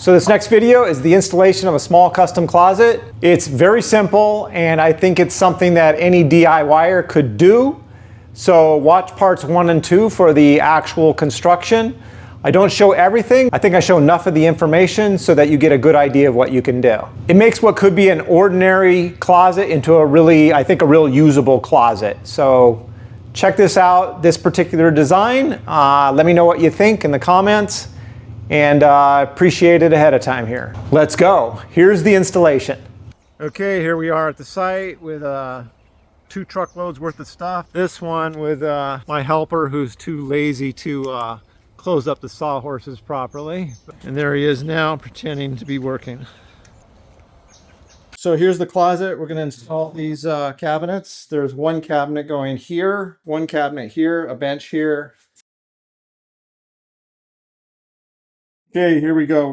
So this next video is the installation of a small custom closet. It's very simple, and I think it's something that any DIYer could do. So watch parts 1 and 2 for the actual construction. I don't show everything. I think I show enough of the information so that you get a good idea of what you can do. It makes what could be an ordinary closet into a really, I think, a real usable closet. So check this out, this particular design. Let me know what you think in the comments. And appreciate it ahead of time here. Let's go. Here's the installation. Okay, here we are at the site with 2 truckloads worth of stuff. This one with my helper who's too lazy to close up the sawhorses properly. And there he is now pretending to be working. So here's the closet. We're gonna install these cabinets. There's one cabinet going here, one cabinet here, a bench here. Okay, here we go.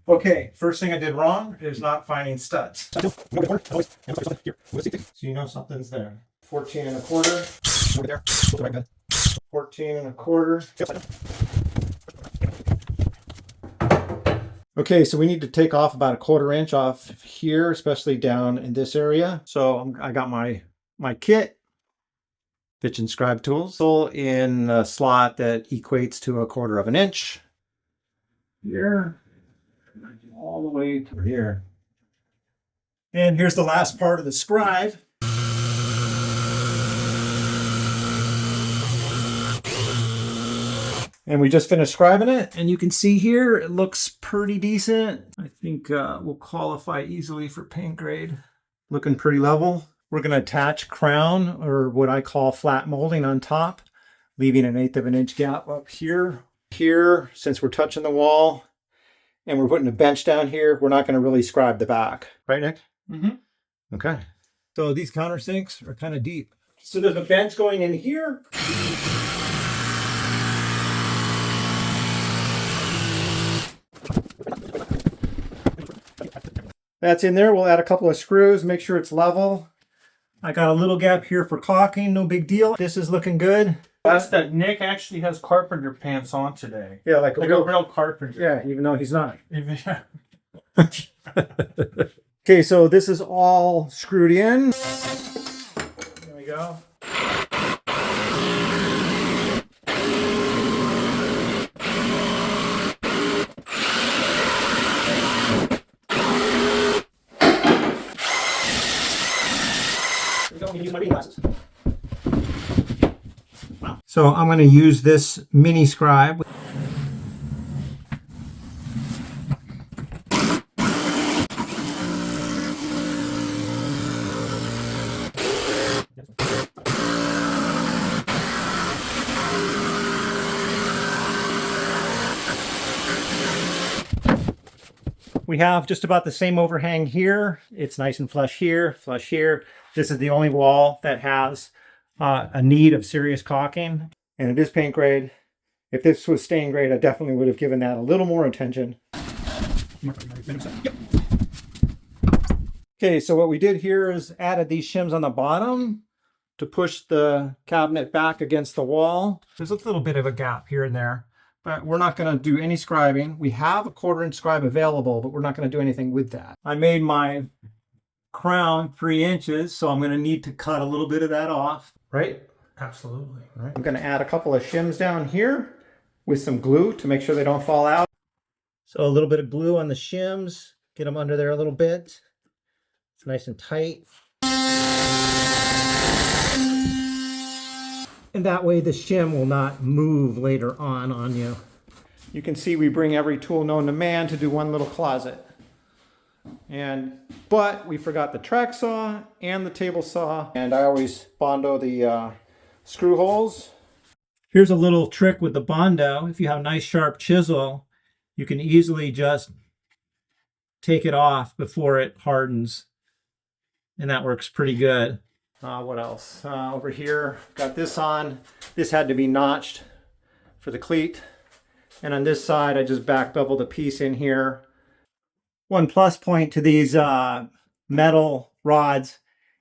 Okay, first thing I did wrong is not finding studs. So you know something's there. 14 1/4. Over there. 14 1/4. Okay, so we need to take off about 1/4 inch off here, especially down in this area. So I got my kit. Pitch and scribe tools in a slot that equates to 1/4 inch. Here, all the way to here. And here's the last part of the scribe. And we just finished scribing it, and you can see here it looks pretty decent. I think we'll qualify easily for paint grade. Looking pretty level. We're going to attach crown, or what I call flat molding, on top, leaving an 1/8 inch gap up here. Here, since we're touching the wall and we're putting a bench down here, we're not going to really scribe the back. Right, Nick? Mm-hmm. Okay. So these countersinks are kind of deep. So there's a bench going in here. That's in there. We'll add a couple of screws, make sure it's level. I got a little gap here for caulking, no big deal. This is looking good. That's that Nick actually has carpenter pants on today. Yeah, like a real carpenter. Yeah, even though he's not. Okay, so this is all screwed in. There we go. Use my reading glasses. Wow. So I'm going to use this mini scribe. We have just about the same overhang here. It's nice and flush here, flush here. This is the only wall that has a need of serious caulking, and it is paint grade. If this was stain grade, I definitely would have given that a little more attention. Okay, so what we did here is added these shims on the bottom to push the cabinet back against the wall. There's a little bit of a gap here and there, but we're not going to do any scribing. We have a 1/4 inch scribe available, but we're not going to do anything with that. I made my crown 3 inches, so I'm going to need to cut a little bit of that off, right? Absolutely. All right. I'm going to add a couple of shims down here with some glue to make sure they don't fall out. So a little bit of glue on the shims, get them under there a little bit. It's nice and tight. And that way the shim will not move later on you. You can see we bring every tool known to man to do one little closet. But we forgot the track saw and the table saw, and I always Bondo the screw holes. Here's a little trick with the Bondo. If you have a nice sharp chisel, you can easily just take it off before it hardens, and that works pretty good. What else? Over here, got this on. This had to be notched for the cleat, and on this side I just back beveled a piece in here. One plus point to these metal rods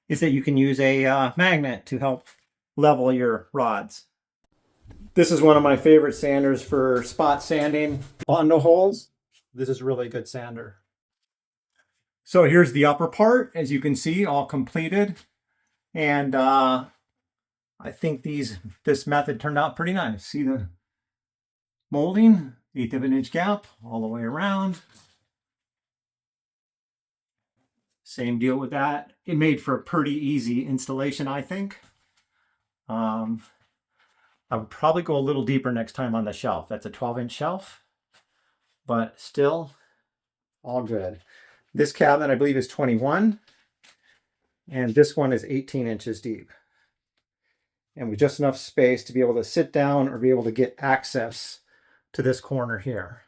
is that you can use a magnet to help level your rods. This is one of my favorite sanders for spot sanding on the holes. This is really good sander. So here's the upper part, as you can see, all completed. And I think this method turned out pretty nice. See the molding, 1/8 of an inch gap all the way around. Same deal with that. It made for a pretty easy installation, I think. I would probably go a little deeper next time on the shelf. That's a 12-inch shelf, but still all good. This cabinet, I believe, is 21, and this one is 18 inches deep. And with just enough space to be able to sit down or be able to get access to this corner here.